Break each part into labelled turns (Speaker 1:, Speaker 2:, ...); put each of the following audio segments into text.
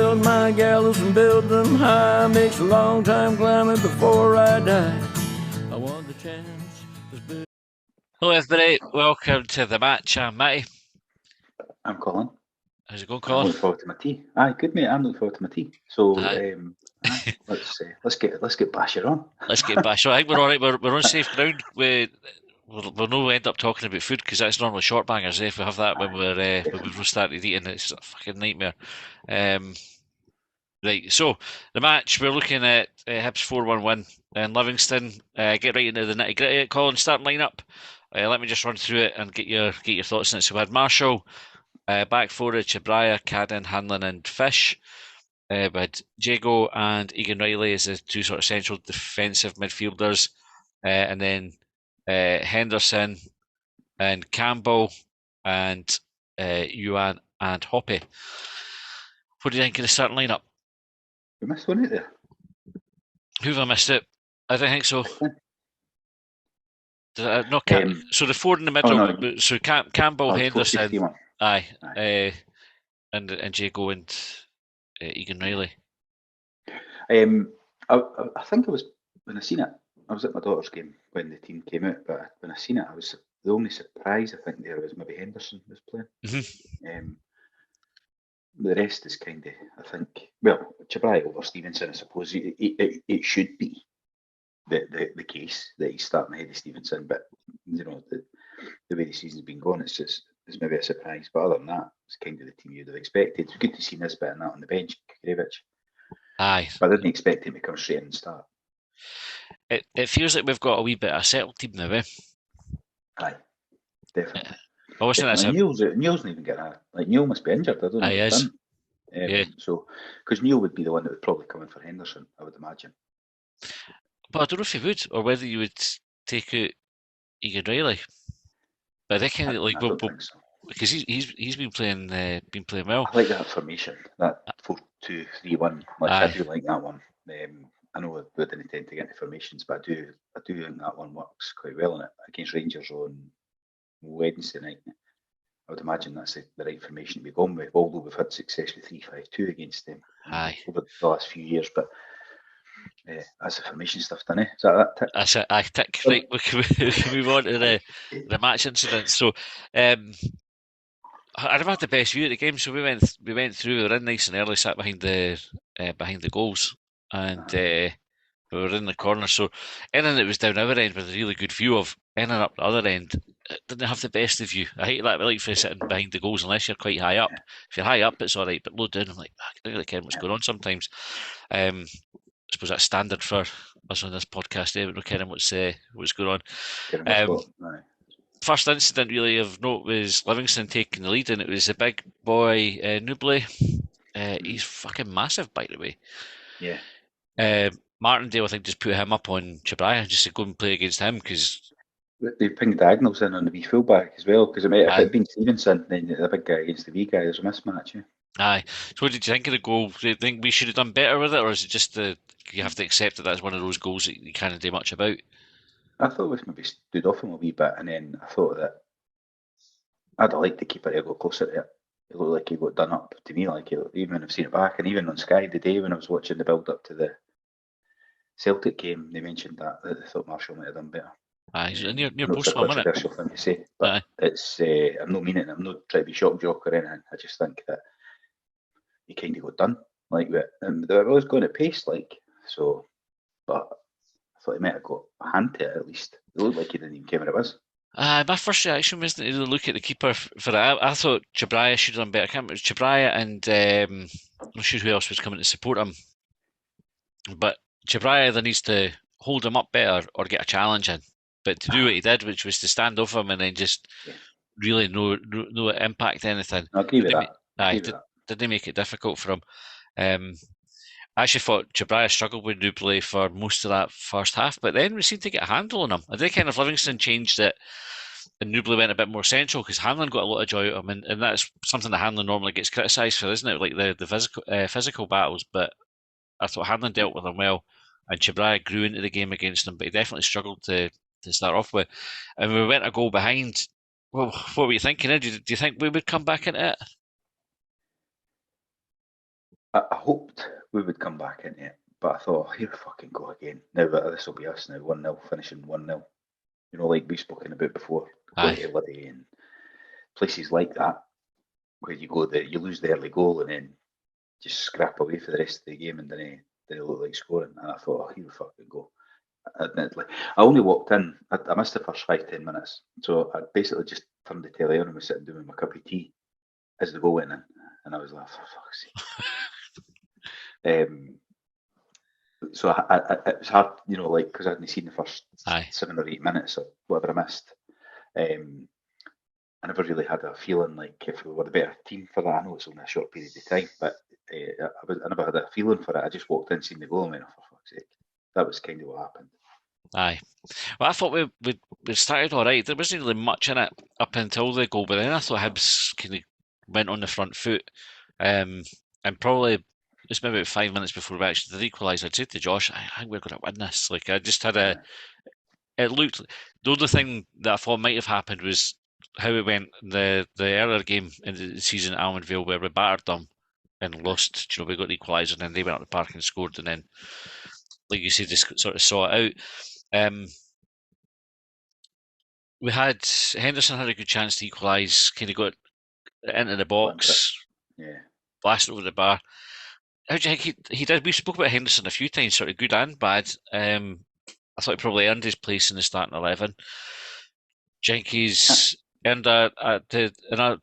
Speaker 1: build my gallows and build them high. Makes a long time climbing before I die. I want the chance.
Speaker 2: Hello everybody, welcome to the match. I'm Matty.
Speaker 3: I'm Colin.
Speaker 2: How's it going,
Speaker 3: I'm
Speaker 2: Colin?
Speaker 3: looking forward to my tea. Aye, good mate. I'm looking forward to my tea. So let's get Basher on.
Speaker 2: Let's get back. So I think we're all right. We're on safe ground. We'll no end up talking about food because that's normally short bangers. If we have that when we've started eating, it's a fucking nightmare. Right, so the match we're looking at Hibs 4-1 win in Livingston. Get right into the nitty gritty. Colin, starting lineup. Let me just run through it and get your thoughts on it. So we had Marshall, back four, Chabraya, Cadden, Hanlon, and Fish. We had Jago and Egan Riley as the two sort of central defensive midfielders, and then Henderson and Campbell and Yuan and Hoppe. What do you think of the starting lineup?
Speaker 3: We missed one out there.
Speaker 2: Who have I missed it? I don't think so. So the four in the middle. So Campbell, Henderson, aye. And Jago and Egan Riley.
Speaker 3: I think it was when I seen it. I was at my daughter's game when the team came out, but when I seen it, I was the only surprise I think there was maybe Henderson was playing.
Speaker 2: Mm-hmm.
Speaker 3: The rest is kind of, I think, well, Chabraya over Stevenson. I suppose it should be the case that he's starting ahead of Stevenson, but you know the way the season's been going, it's maybe a surprise. But other than that, it's kind of the team you'd have expected. It's good to see Nisbet and that on the bench, Kukrevich.
Speaker 2: Aye.
Speaker 3: But I didn't expect him to come straight in and start.
Speaker 2: It feels like we've got a wee bit of a settled team now, eh?
Speaker 3: Aye, definitely. Neil's not even getting a... Like, Neil must be injured, I don't know what he's done.
Speaker 2: Yeah.
Speaker 3: So, because Neil would be the one that would probably come in for Henderson, I would imagine.
Speaker 2: But I don't know if he would, or whether you would take out Egan Riley. But I think
Speaker 3: I don't think so.
Speaker 2: Because he's been playing well.
Speaker 3: I like that formation, that 4-2-3-1. I do like that one. I know we didn't tend to get into formations, but I do think that one works quite well in it against Rangers on Wednesday night. I would imagine that's the right formation to be going with, although we've had success with 3-5-2 against them over the last few years. But that's the formation stuff, done it? Is that tick?
Speaker 2: That's it. I tick. Right, we can move on to the match incident. So, I'd have had the best view of the game. So we went through. We were in nice and early, sat behind the goals, and we were in the corner. So, in and it was down our end with a really good view of in and up the other end. It didn't have the best of view. I hate that. We like for sitting behind the goals unless you're quite high up. If you're high up, it's all right, but low down, I'm like, I don't really care what's going on sometimes. I suppose that's standard for us on this podcast. We're not caring what's going on. First incident really of note was Livingston taking the lead, and it was a big boy Nubley. He's fucking massive, by the way.
Speaker 3: Yeah.
Speaker 2: Martindale, I think, just put him up on Chabraya just to go and play against him because
Speaker 3: they pinged diagonals in on the wee fullback as well. Because if it had been Stevenson, then the big guy against the wee guy, there's a mismatch. Yeah.
Speaker 2: Aye. So what did you think of the goal? Do you think we should have done better with it, or is it just you have to accept that that's one of those goals that you can't do much about?
Speaker 3: I thought we maybe stood off him a wee bit, and then I thought that I'd have liked the keeper to go closer to it. It looked like he got done up to me, like even when I've seen it back, and even on Sky the day when I was watching the build up to the Celtic game, they mentioned that they thought Marshall might have done better.
Speaker 2: Aye, near post,
Speaker 3: it's a controversial thing to say, but it's I'm not meaning it. I'm not trying to be shock jock or anything. I just think that he kind of got done like that, and they were always going at pace, like so. But I thought he might have got a hand to it at least. It looked like he didn't even care what it was.
Speaker 2: My first reaction was to look at the keeper for it. I thought Chabraya should have done better. I can't remember Chabraya and I'm not sure who else was coming to support him, but Chabraya either needs to hold him up better or get a challenge in. But to do what he did, which was to stand over him and then just really no impact anything.
Speaker 3: I agree with that.
Speaker 2: Didn't make it difficult for him. I actually thought Chabraya struggled with Nubley for most of that first half, but then we seemed to get a handle on him. I think kind of Livingston changed it and Nubley went a bit more central because Hanlon got a lot of joy out of him, and that's something that Hanlon normally gets criticised for, isn't it? Like the physical battles, but I thought Hanlon dealt with him well, and Chabraya grew into the game against him, but he definitely struggled to start off with. And we went a goal behind. Well, what were you thinking? Do you think we would come back into it?
Speaker 3: I hoped we would come back into it, but I thought, here we fucking go again. Now this will be us now, 1-0, finishing 1-0. You know, like we've spoken about before, going
Speaker 2: Aye.
Speaker 3: to Liddy and places like that, where you go there, you lose the early goal and then just scrap away for the rest of the game and then it look like scoring. And I thought, here we fucking go. Admittedly, I only walked in. I missed the first 5-10 minutes, so I basically just turned the telly on and was sitting doing my cup of tea as the goal went in, and I was like, for fuck's sake. So it was hard, you know, like because I hadn't seen the first
Speaker 2: Aye.
Speaker 3: 7 or 8 minutes or whatever I missed. I never really had a feeling like if we were the better team for that. I know it's only a short period of time, but I never had a feeling for it. I just walked in, seen the goal, and went, oh, for fuck's sake. That was kind of what happened.
Speaker 2: Aye. Well, I thought we started all right. There wasn't really much in it up until the goal, but then I thought Hibs kind of went on the front foot. And probably just maybe about 5 minutes before we actually did equalise, I'd said to Josh, I think we're going to win this. Like, I just had it looked, the only thing that I thought might have happened was how it went the earlier game in the season at Almondvale where we battered them and lost. You know, we got the equaliser and then they went up the park and scored, and then, like you said, just sort of saw it out. We had Henderson had a good chance to equalise, kind of got into the box, blasted over the bar. How do you think he did? We spoke about Henderson a few times, sort of good and bad. I thought he probably earned his place in the starting 11. Jenkins earned done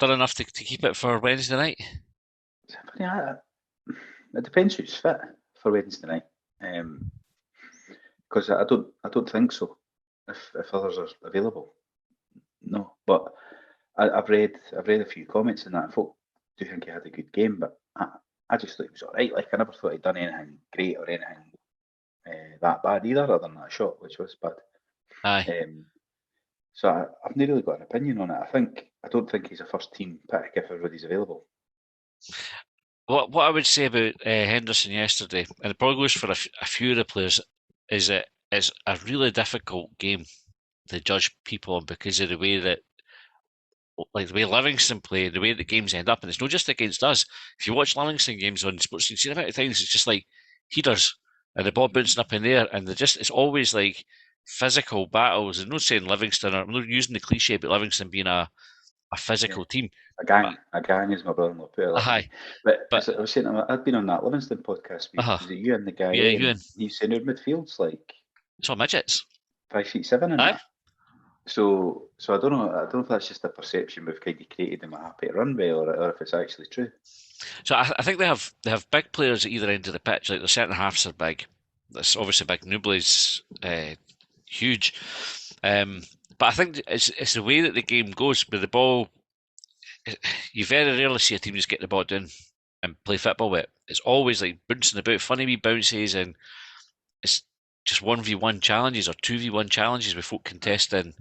Speaker 2: enough to keep it for Wednesday night.
Speaker 3: It depends who's fit for Wednesday night, because I don't think so. If others are available, no. But I've read a few comments in that. Folk do think he had a good game, but I just thought he was all right. Like I never thought he'd done anything great or anything that bad either, other than that shot, which was bad.
Speaker 2: Aye.
Speaker 3: So I've not really got an opinion on it. I don't think he's a first team pick if everybody's available.
Speaker 2: What I would say about Henderson yesterday, and it probably goes for a few of the players, is that it's a really difficult game to judge people on because of the way that, like the way Livingston play, the way the games end up, and it's not just against us. If you watch Livingston games on sports, you see the amount of times it's just like headers and the ball bouncing up in the air, and it's always like physical battles. I'm not saying Livingston, I'm not using the cliche about Livingston being a physical team.
Speaker 3: A gang as my brother-in-law put it.
Speaker 2: Aye.
Speaker 3: But I was saying, I'd been on that Livingston podcast. Was it you and the guy?
Speaker 2: Yeah, you and
Speaker 3: he's saying our midfield's like
Speaker 2: it's all midgets,
Speaker 3: 5'7" and
Speaker 2: aye.
Speaker 3: that. So I don't know. I don't know if that's just a perception we've kind of created and we're happy to run by, or if it's actually true.
Speaker 2: So I think they have big players at either end of the pitch. Like their centre halves are big. That's obviously big. Nubly's huge. But I think it's the way that the game goes with the ball. You very rarely see a team just get the ball down and play football with it. It's always like bouncing about, funny wee bounces, and it's just 1v1 challenges or 2v1 challenges with folk contesting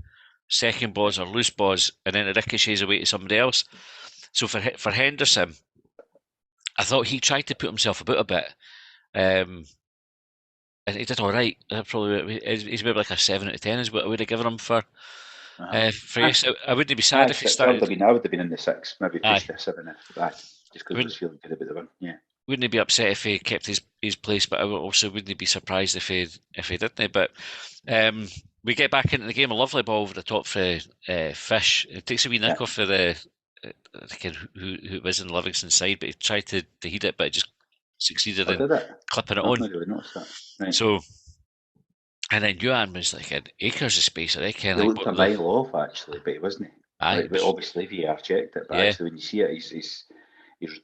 Speaker 2: second balls or loose balls, and then it ricochets away to somebody else. So for Henderson, I thought he tried to put himself about a bit, and he did all right. He's maybe like a 7 out of 10 is what I would have given him for. Yes, I wouldn't be sad if he started.
Speaker 3: I would have been in the 6, maybe pushed to 7 if that, just because I was feeling good about the win. Yeah.
Speaker 2: Wouldn't he be upset if he kept his place? But I also wouldn't be surprised if he didn't. But we get back into the game. A lovely ball over the top for Fish. It takes a wee nick off for the kid who was in Livingston side, but he tried to heat it, but it just succeeded in clipping it on.
Speaker 3: I really noticed that. Right.
Speaker 2: So, and then Yuan was like an acres of space.
Speaker 3: He looked a mile off actually, but he wasn't.
Speaker 2: Aye,
Speaker 3: but obviously VR checked it, but actually when you see it, he's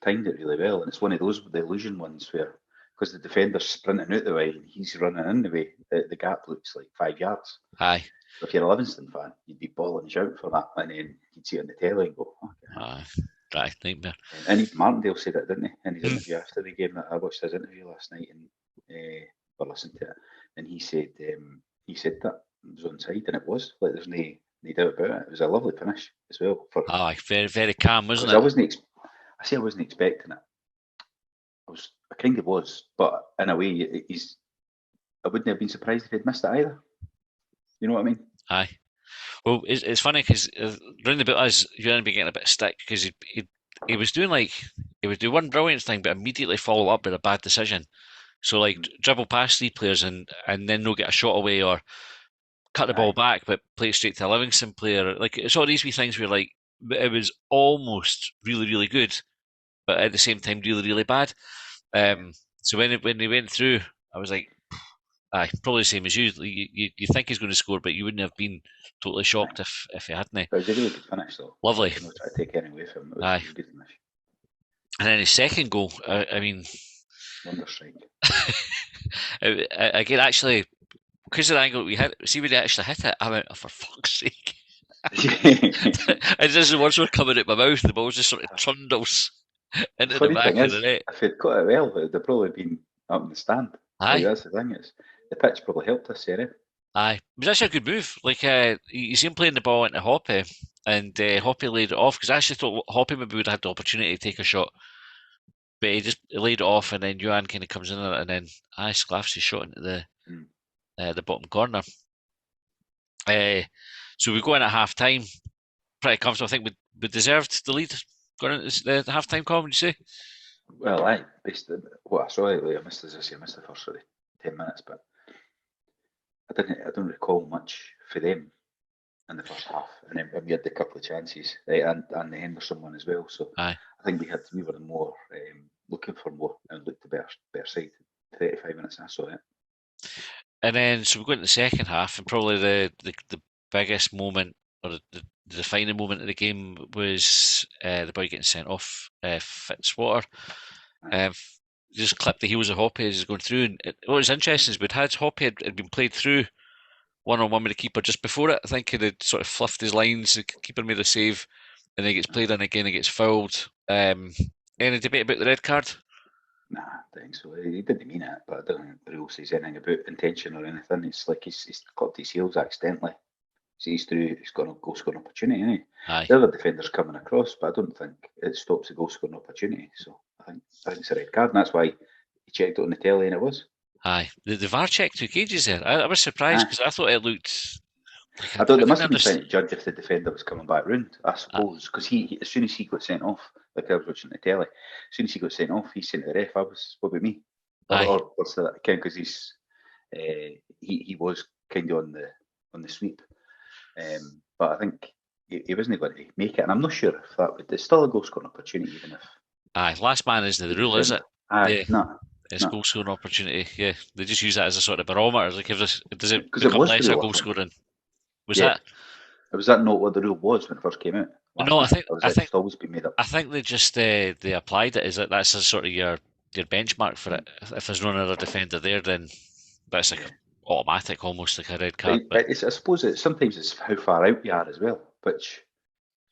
Speaker 3: timed it really well, and it's one of those the illusion ones where, because the defender's sprinting out the way and he's running in the way, the gap looks like 5 yards.
Speaker 2: Aye.
Speaker 3: So if you're a Livingston fan, you'd be bawling shout for that, and then you'd see it on the telly and go,
Speaker 2: okay. Aye, nightmare.
Speaker 3: And even Martindale said it, didn't he? In his interview after the game, I watched his interview last night and or listened to it, and he said that it was onside, and it was. Like there's no doubt about it. It was a lovely finish as well.
Speaker 2: Very, very calm, wasn't it?
Speaker 3: I wasn't expecting it. I kind of was, but in a way, I wouldn't have been surprised if he'd missed it either. You know what I mean?
Speaker 2: Aye. Well, it's funny because round about us, you're going to be getting a bit of stick because he was doing like he would do one brilliant thing, but immediately follow up with a bad decision. So like dribble past 3 players and then no get a shot away, or cut the ball back but play it straight to a Livingston player. Like it's all these wee things where like it was almost really, really good, but at the same time really, really bad. So when he went through, I was like, aye, probably the same as you. You think he's going to score, but you wouldn't have been totally shocked if he hadn't.
Speaker 3: But it was a really good finish, though.
Speaker 2: Lovely.
Speaker 3: I'm not trying to take any away from him. It was a good finish.
Speaker 2: And then his second goal, I mean,
Speaker 3: wonder strike.
Speaker 2: Again, actually, because of the angle we hit, see when he actually hit it, I went, oh, for fuck's sake. And as the words were coming out my mouth, the ball just sort of trundles into the back of the net.
Speaker 3: If he'd got it well, it would have probably been up in the stand.
Speaker 2: Aye.
Speaker 3: Like, that's the thing, is the pitch probably helped us, Sarah.
Speaker 2: Aye. It was actually a good move. Like, you see him playing the ball into Hoppe, and Hoppe laid it off, because I actually thought Hoppe maybe would have had the opportunity to take a shot. But he just laid it off, and then Johan kind of comes in on it, and then Sclaff's shot into the bottom corner. So we go in at half time, pretty comfortable. I think we deserved the lead going into the half time call, would you say?
Speaker 3: Well, based on what I saw, I missed the first 10 minutes, but I don't recall much for them in the first half, and then we had a couple of chances, and the Henderson one as well. So
Speaker 2: aye.
Speaker 3: I think we were more looking for more and looked the better side. 35 minutes, I saw it.
Speaker 2: And then so we go into the second half, and probably the biggest moment, or the defining moment of the game, was the boy getting sent off, Fitzwater. Just clipped the heels of Hoppe as he's going through. And what was interesting is Hoppe had been played through one-on-one with the keeper just before it. I think he had sort of fluffed his lines, the keeper made a save, and then he gets played in again, he gets fouled. Any debate about the red card?
Speaker 3: Nah, I think so. He didn't mean it, but I don't think the rule says anything about intention or anything. It's like he's clipped his heels accidentally. He's got a goal scoring opportunity, isn't he?
Speaker 2: Aye.
Speaker 3: The other defender's coming across, but I don't think it stops the goal scoring opportunity. So I think it's a red card, and that's why he checked it on the telly, and it was.
Speaker 2: Aye. The VAR check took ages there. I was surprised, because I thought it looked.
Speaker 3: I thought they must have been trying to judge if the defender was coming back round, I suppose, because he as soon as he got sent off, like I was watching the telly, as soon as he got sent off, he sent the ref. What about me? Or what's that? Because he's he was kind of on the sweep, but I think he wasn't going to make it, and I'm not sure if that would. It's still a goal scoring opportunity, even if.
Speaker 2: Aye, last man isn't the rule, is it?
Speaker 3: Aye, no.
Speaker 2: It's goal scoring opportunity. Yeah, they just use that as a sort of barometer. Like, does it
Speaker 3: become
Speaker 2: less a goal scoring? Was that
Speaker 3: not what the rule was when it first came out?
Speaker 2: No, I think
Speaker 3: it's always been made up.
Speaker 2: I think they just they applied it. That's a sort of your benchmark for it. If there's no other defender there, then that's like automatic, almost like a red card.
Speaker 3: But I suppose sometimes it's how far out you are as well, which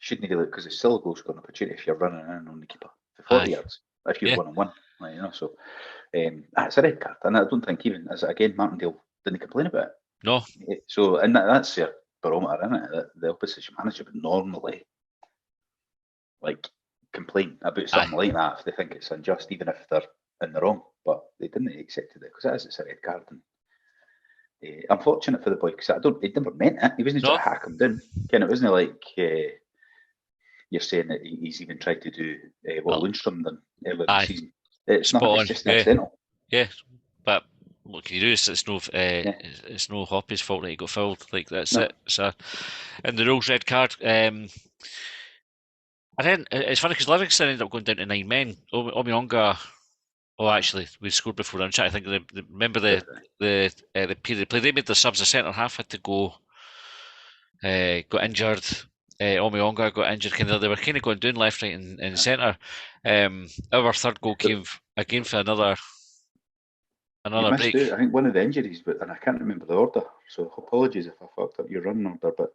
Speaker 3: shouldn't really, because it's still a goal scoring opportunity if you're running in on the keeper for 40 yards. If you're 1-on-1, so it's a red card, and I don't think even again Martindale didn't complain about it.
Speaker 2: No.
Speaker 3: So and that's your barometer, isn't it? That the opposition manager would normally complain about something like that if they think it's unjust, even if they're in the wrong. But they didn't accept it because it's a red card. And unfortunate for the boy, because he never meant it. He wasn't trying to hack him down. It wasn't like you're saying that he's even tried to do what Lundstrom done earlier this season. It's not. It's just accidental.
Speaker 2: Yeah, but what can you do? It's no Hoppe's fault that he got fouled. Like, that's it. So, and the rules red card. And then it's funny because Livingston ended up going down to 9 men. Omionga. Oh, actually, we scored before. I'm trying to think. Remember the period play. They made the subs. The centre half had to go. Got injured. Omionga got injured. They were kind of going down left, right, and centre. Our third goal came again for another break.
Speaker 3: I think one of the injuries, and I can't remember the order. So apologies if I fucked up your running order. But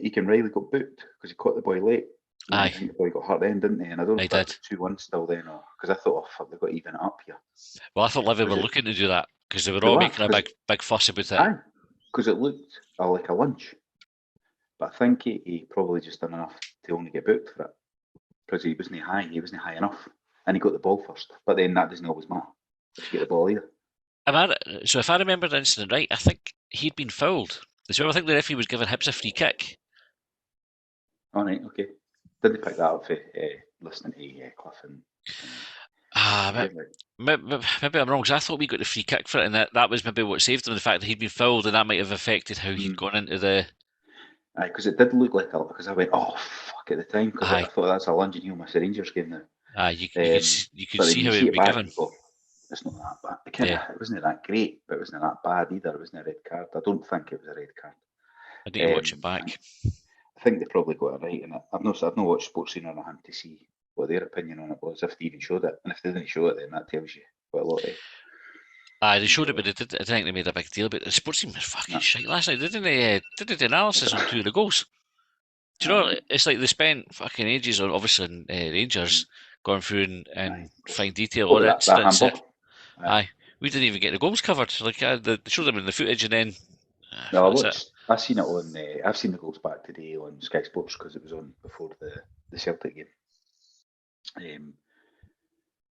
Speaker 3: Egan Riley got booked because he caught the boy late.
Speaker 2: Aye.
Speaker 3: I think the boy got hurt then, didn't he? And I don't know if that was 2-1 still then, or because I thought, they've got even up here.
Speaker 2: Well, I thought Livy were looking to do that because they were all making a big fuss about it.
Speaker 3: Aye, because it looked like a lunge. But I think he probably just done enough to only get booked for it because he wasn't high enough, and he got the ball first. But then that doesn't always matter if you get the ball either.
Speaker 2: So if I remember the incident right, I think he'd been fouled. So I think the referee was giving Hibs a free kick.
Speaker 3: All right, okay. Didn't pick that up for listening to Cliff and
Speaker 2: maybe I'm wrong, because I thought we got the free kick for it, and that was maybe what saved him, the fact that he'd been fouled, and that might have affected how he'd gone into the...
Speaker 3: Aye, because it did look like a... Because I went, oh, fuck, at the time, because I thought that's a lunge and he'll miss a Rangers game now.
Speaker 2: You could see how it would be given.
Speaker 3: It's not that bad. It wasn't that great, but it wasn't that bad either. It wasn't a red card. I don't think it was a red card.
Speaker 2: I need to watch it back.
Speaker 3: I think they probably got it right, and I've not watched Sportscene or anything to see what their opinion on it was, if they even showed it. And if they didn't show it, then that tells you quite a lot.
Speaker 2: They showed it, but I think they made a big deal about it. The Sportscene was fucking shite last night. Didn't they did the analysis on 2 of the goals? Do you know, it's like they spent fucking ages on, obviously, in Rangers, going through and fine detail on it. Aye. We didn't even get the goals covered. Like, they showed them in the footage, and then...
Speaker 3: I've seen it on... I've seen the goals back today on Sky Sports, because it was on before the Celtic game. And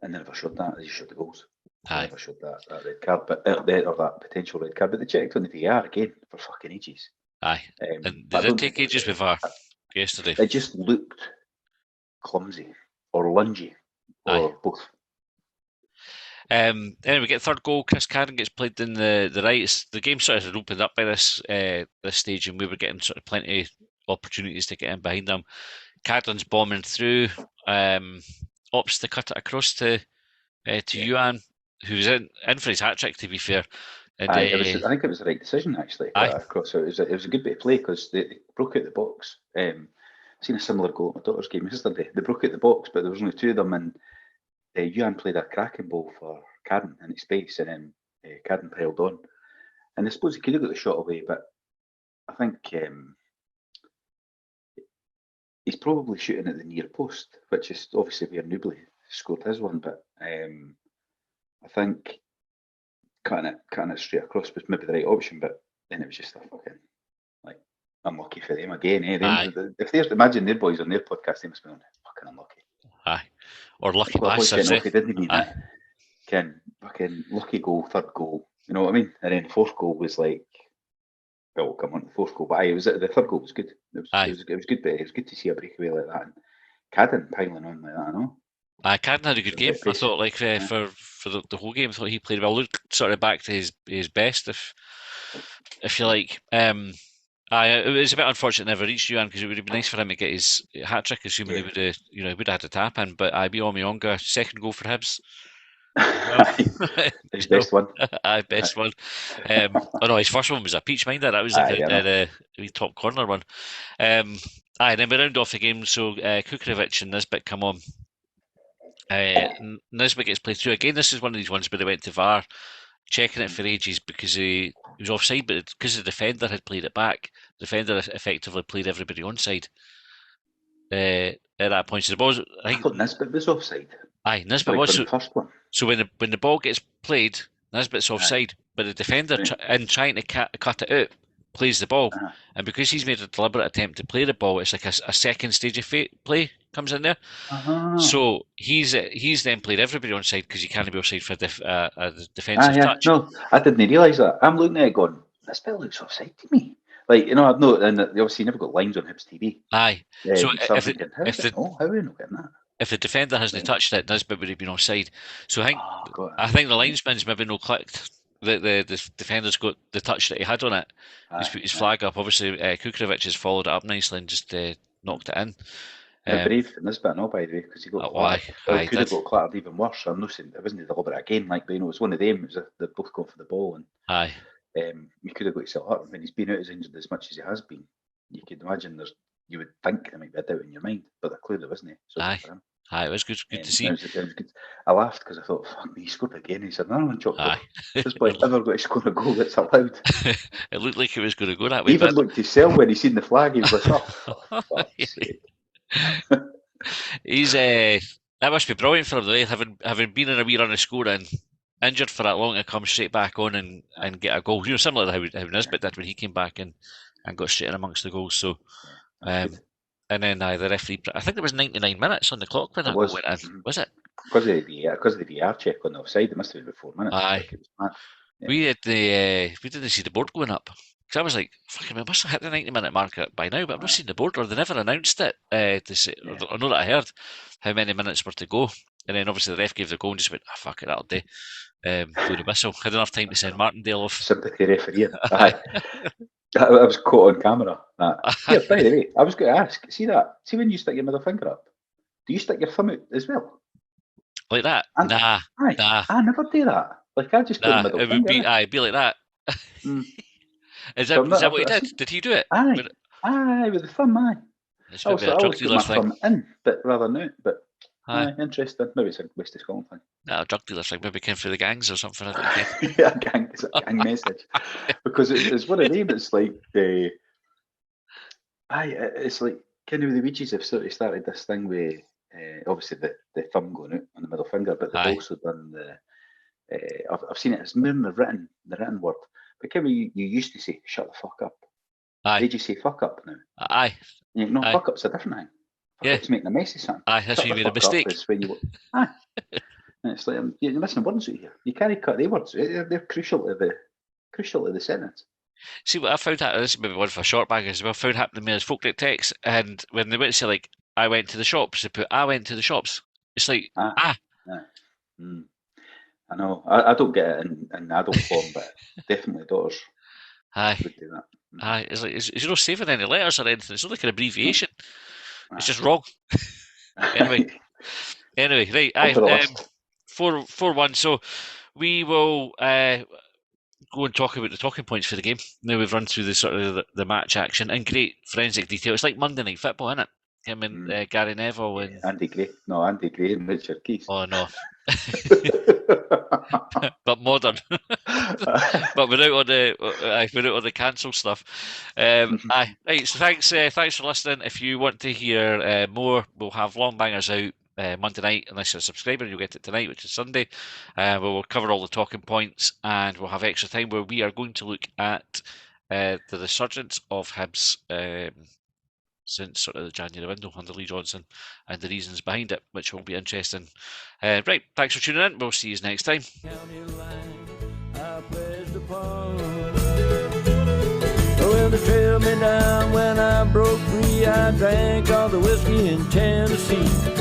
Speaker 3: they never showed that. They just showed the goals. They never showed that red card, or that potential red card. But they checked on the VAR again for fucking ages.
Speaker 2: Aye. And they did take ages with VAR yesterday.
Speaker 3: It just looked clumsy or lungy or both.
Speaker 2: Anyway, we get third goal. Chris Cadden gets played in the right. The game sort of had opened up by this stage, and we were getting sort of plenty of opportunities to get in behind them. Cadden's bombing through, opts to cut it across to Yuan, who's in for his hat trick, to be fair. And,
Speaker 3: I think it was the right decision, actually. Across. So it was a good bit of play, because they broke out the box. I've seen a similar goal at my daughter's game yesterday. They broke out the box, but there was only 2 of them, and Yuan played a cracking ball for Cadden in his space, and then Cadden piled on. And I suppose he could have got the shot away, but I think he's probably shooting at the near post, which is obviously where Newbley scored his one. But I think cutting it straight across was maybe the right option, but then it was just a fucking unlucky for them again. If there's, imagine their boys on their podcast, they must be fucking unlucky.
Speaker 2: Aye. Or lucky bastards.
Speaker 3: Didn't mean that. Fucking lucky goal, third goal. You know what I mean? And then the fourth goal was like, oh come on, the fourth goal. But the third goal was good. It was good. But it was good to see a breakaway like that. And Cadden piling on like that. I know.
Speaker 2: Cadden had a good game. I thought, for the whole game, I thought he played well. Looked sort of back to his best, if you like. It was a bit unfortunate it never reached Yuan, because it would have been nice for him to get his hat trick, assuming he would have had to tap in. But Bionga, second goal for Hibs.
Speaker 3: His best one.
Speaker 2: Best one. His first one was a peach minder. That was a top corner one. And then we round off the game. So Kukorevic and Nisbet come on. Nisbet gets played through again. This is one of these ones where they went to VAR, checking it for ages, because he was offside, but because the defender had played it back, the defender effectively played everybody onside. At that point, so the ball was,
Speaker 3: I thought Nisbet was offside.
Speaker 2: Aye, Nisbet was.
Speaker 3: The first one.
Speaker 2: So when the ball gets played, Nisbet's offside, but the defender, in trying to cut it out, plays the ball, and because he's made a deliberate attempt to play the ball, it's like a second stage of play comes in there. So he's then played everybody onside, because you can't be offside for a defensive touch.
Speaker 3: No, I didn't realise that. I'm looking at it going, Nisbet looks offside to me. Like, I've not, and obviously you never got lines on Hibs TV.
Speaker 2: Aye. So
Speaker 3: how are we not getting that?
Speaker 2: If the defender hasn't touched it, Nisbet would have been offside. So I think the linesman's maybe no clicked. The defender's got the touch that he had on it. He's put his flag up. Obviously, Kukorevic has followed it up nicely and just knocked it in.
Speaker 3: Brave Nisbet, no, by the way, because he got clattered. He could have got clattered even worse. I'm not saying it wasn't deliberate again, but it was one of them. It was they both going for the ball, and he could have got himself up. When he's been out as injured as much as he has been, you could imagine you would think there might be a doubt in your mind, but clearly wasn't. So
Speaker 2: it was good to see.
Speaker 3: It was good. I laughed because I thought, fuck me, he scored again. He said, no, this boy never got to score a goal that's allowed.
Speaker 2: It looked like he was going to go that way.
Speaker 3: He even looked to sell when he seen the flag. He was like, oh, fuck's sake.
Speaker 2: He's that must be brilliant for him, though, having been in a wee run of scoring, injured for that long, to come straight back on and get a goal. Similar to how Nisbet did when he came back and got straight in amongst the goals. So, and then the referee, I think there was 99 minutes on the clock when that goal went in. Was it?
Speaker 3: Because of the VR check on the offside, it must have been about 4 minutes.
Speaker 2: Aye. We didn't see the board going up. Because I was like, fucking, we must have hit the 90-minute mark by now, but I've not seen the board, or they never announced it to say.
Speaker 3: Yeah.
Speaker 2: I know that I heard how many minutes were to go, and then obviously the ref gave the goal and just went, fuck it, that'll do. Blew the whistle. Had enough time to send Martindale off.
Speaker 3: Sympathy refereeing. Aye. I was caught on camera. Yeah, by the way, I was going to ask, see when you stick your middle finger up, do you stick your thumb out as well?
Speaker 2: Like that?
Speaker 3: And,
Speaker 2: nah.
Speaker 3: I never do that. Like, I just go the middle
Speaker 2: it
Speaker 3: finger.
Speaker 2: would be like that. Is that what he did? Did he do it?
Speaker 3: Aye, with the thumb, aye. I always put my thumb in, but rather than out, but interesting. Maybe it's a West of Scotland thing.
Speaker 2: No, drug dealers like maybe came through the gangs or something. I think.
Speaker 3: Yeah, it's a gang message. Because it's one of them. It's like it's like kind of the Ouija's have sort of started this thing with obviously the thumb going out on the middle finger, but they've also done the. I've seen it as more in the written word. But Kevin, you used to say "shut the fuck up."
Speaker 2: Aye.
Speaker 3: Did you say "fuck up" now?
Speaker 2: Aye.
Speaker 3: Fuck up's a different thing. Fuck up's making a mess of something.
Speaker 2: Aye, that's when you made a mistake.
Speaker 3: Aye. And it's like you're missing words out here. You can't cut the words. They're crucial to the sentence.
Speaker 2: See what I found out. This is maybe one for short bag as well. Found happened to me as folk get text, and when they went to say like I went to the shops, they put I went to the shops. It's like
Speaker 3: I know. I don't get it in adult form, but definitely daughters would do that.
Speaker 2: Aye, it's like it's not saving any letters or anything. It's not like an abbreviation. It's just wrong. Anyway, right. 4-1. So we will go and talk about the talking points for the game. Now we've run through the sort of the match action in great forensic detail. It's like Monday Night Football, isn't it? Him and Gary Neville and
Speaker 3: Andy Gray and Richard Keys.
Speaker 2: Oh no. But modern, but without all the cancel stuff. Right. So thanks for listening. If you want to hear more, we'll have Longbangers out Monday night. Unless you're a subscriber, you'll get it tonight, which is Sunday. We'll cover all the talking points, and we'll have extra time where we are going to look at the resurgence of Hibs since sort of the January window under Lee Johnson and the reasons behind it, which will be interesting. Right, thanks for tuning in. We'll see you next time.
Speaker 1: Well, they trailed me down when I broke free. I drank all the whiskey in Tennessee.